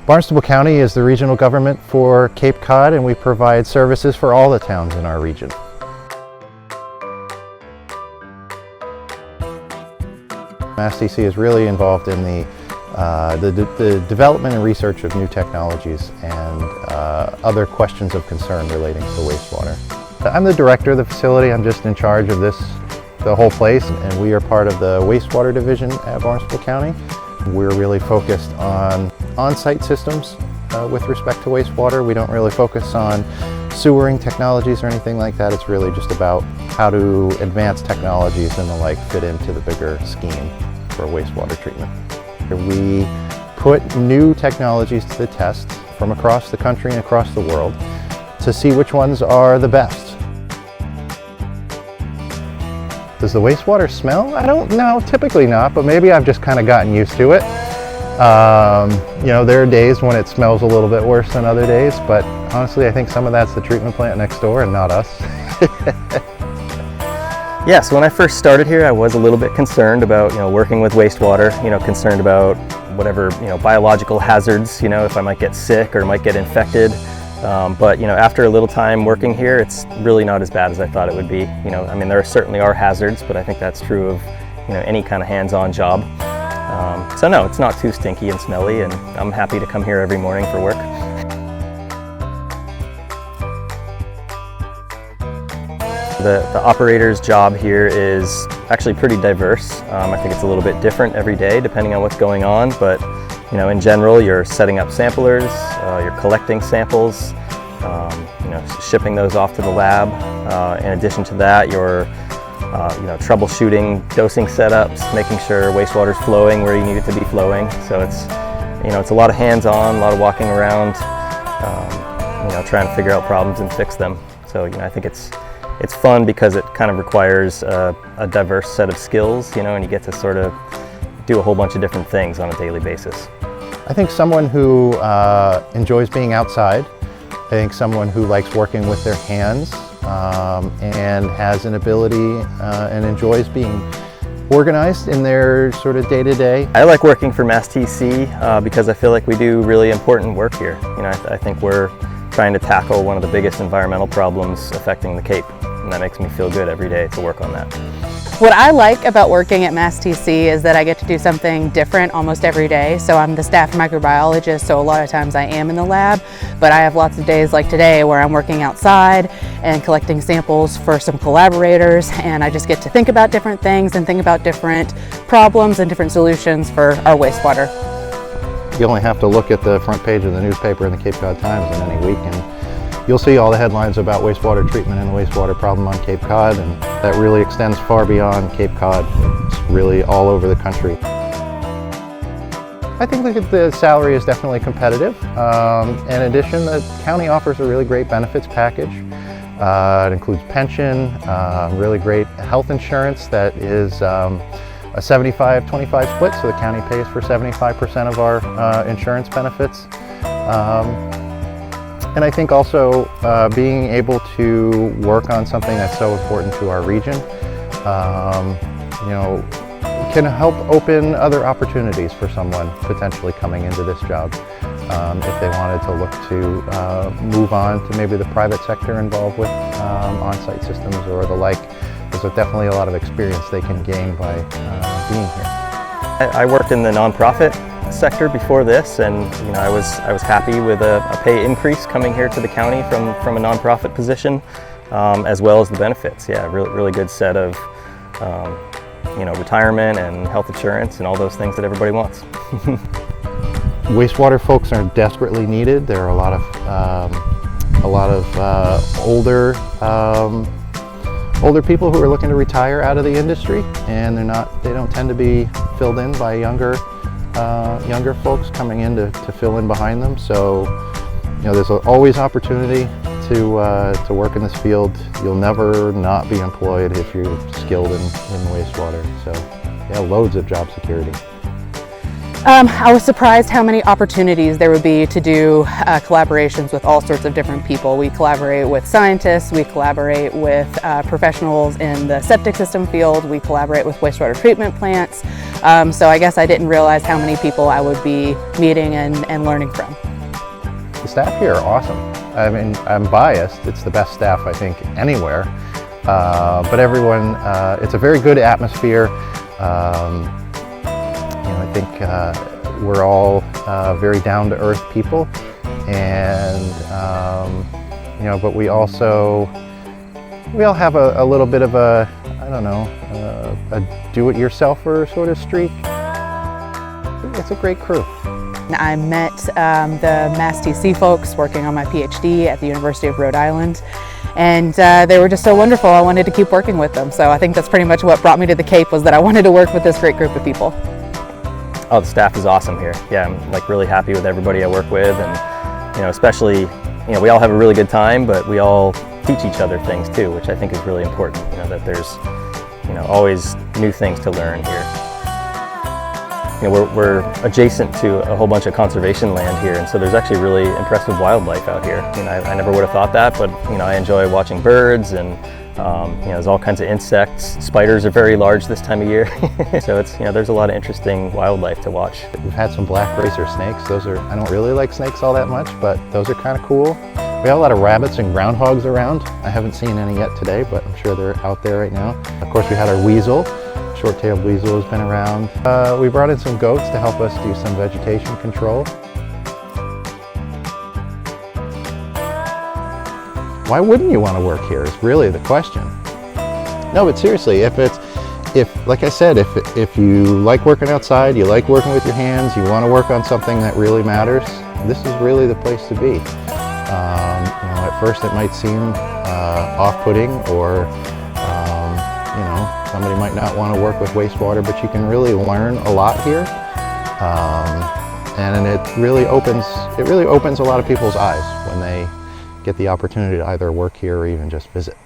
Barnstable County is the regional government for Cape Cod, and we provide services for all the towns in our region. MASSTC is really involved in the development and research of new technologies and other questions of concern relating to wastewater. I'm the director of the facility. I'm just in charge of the whole place, and we are part of the wastewater division at Barnstable County. We're really focused on on-site systems with respect to wastewater. We don't really focus on sewering technologies or anything like that. It's really just about how do advanced technologies and the like fit into the bigger scheme for wastewater treatment. We put new technologies to the test from across the country and across the world to see which ones are the best. Does the wastewater smell? I don't know, typically not, but maybe I've just kind of gotten used to it. You know, there are days when it smells a little bit worse than other days, but honestly I think some of that's the treatment plant next door and not us. Yeah, so when I first started here, I was a little bit concerned about, working with wastewater, concerned about whatever, biological hazards, if I might get sick or might get infected. But, after a little time working here, it's really not as bad as I thought it would be. I mean, there certainly are hazards, but I think that's true of, any kind of hands-on job. So no, it's not too stinky and smelly, and I'm happy to come here every morning for work. The operator's job here is actually pretty diverse. I think it's a little bit different every day depending on what's going on, but in general you're setting up samplers, you're collecting samples, shipping those off to the lab. In addition to that, you're troubleshooting dosing setups, making sure wastewater's flowing where you need it to be flowing. So it's it's a lot of hands-on, a lot of walking around, trying to figure out problems and fix them. So I think it's fun because it kind of requires a diverse set of skills, and you get to sort of do a whole bunch of different things on a daily basis. I think someone who enjoys being outside, I think someone who likes working with their hands and has an ability and enjoys being organized in their sort of day-to-day. I like working for MASSTC because I feel like we do really important work here. I think we're trying to tackle one of the biggest environmental problems affecting the Cape, and that makes me feel good every day to work on that. What I like about working at MASSTC is that I get to do something different almost every day. So I'm the staff microbiologist, so a lot of times I am in the lab, but I have lots of days like today where I'm working outside and collecting samples for some collaborators, and I just get to think about different things and think about different problems and different solutions for our wastewater. You only have to look at the front page of the newspaper in the Cape Cod Times in any week, and you'll see all the headlines about wastewater treatment and the wastewater problem on Cape Cod, and that really extends far beyond Cape Cod. It's really all over the country. I think that the salary is definitely competitive. In addition, the county offers a really great benefits package. It includes pension, really great health insurance that is a 75-25 split, so the county pays for 75% of our insurance benefits. And I think also being able to work on something that's so important to our region, can help open other opportunities for someone potentially coming into this job if they wanted to look to move on to maybe the private sector involved with on-site systems or the like. There's definitely a lot of experience they can gain by being here. I worked in the nonprofit sector before this, and I was happy with a pay increase coming here to the county from a nonprofit position, as well as the benefits. Yeah, really good set of retirement and health insurance and all those things that everybody wants. Wastewater folks are desperately needed. There are a lot of older people who are looking to retire out of the industry, and they don't tend to be filled in by younger folks coming in to fill in behind them. So there's always opportunity to work in this field. You'll never not be employed if you're skilled in wastewater. So yeah, loads of job security. I was surprised how many opportunities there would be to do collaborations with all sorts of different people. We collaborate with scientists, we collaborate with professionals in the septic system field, we collaborate with wastewater treatment plants. So I guess I didn't realize how many people I would be meeting and learning from. The staff here are awesome. I mean, I'm biased. It's the best staff, I think, anywhere. But everyone, it's a very good atmosphere. I think we're all very down-to-earth people, and but we all have a little bit of a, I don't know, a do-it-yourselfer sort of streak. It's a great crew. I met the MASSTC folks working on my PhD at the University of Rhode Island, and they were just so wonderful. I wanted to keep working with them, so I think that's pretty much what brought me to the Cape, was that I wanted to work with this great group of people. Oh, the staff is awesome here. Yeah, I'm like really happy with everybody I work with, and especially, we all have a really good time, but we all teach each other things too, which I think is really important. That there's, always new things to learn here. We're adjacent to a whole bunch of conservation land here, and so there's actually really impressive wildlife out here. I never would have thought that, but I enjoy watching birds, and there's all kinds of insects. Spiders are very large this time of year, so it's there's a lot of interesting wildlife to watch. We've had some black racer snakes. I don't really like snakes all that much, but those are kind of cool. We have a lot of rabbits and groundhogs around. I haven't seen any yet today, but I'm sure they're out there right now. Of course, we had our weasel. Short-tailed weasel has been around. We brought in some goats to help us do some vegetation control. Why wouldn't you want to work here is really the question. No, but seriously, like I said, if you like working outside, you like working with your hands, you want to work on something that really matters, this is really the place to be. At first it might seem off-putting, or somebody might not want to work with wastewater, but you can really learn a lot here, and it really opens a lot of people's eyes when they get the opportunity to either work here or even just visit.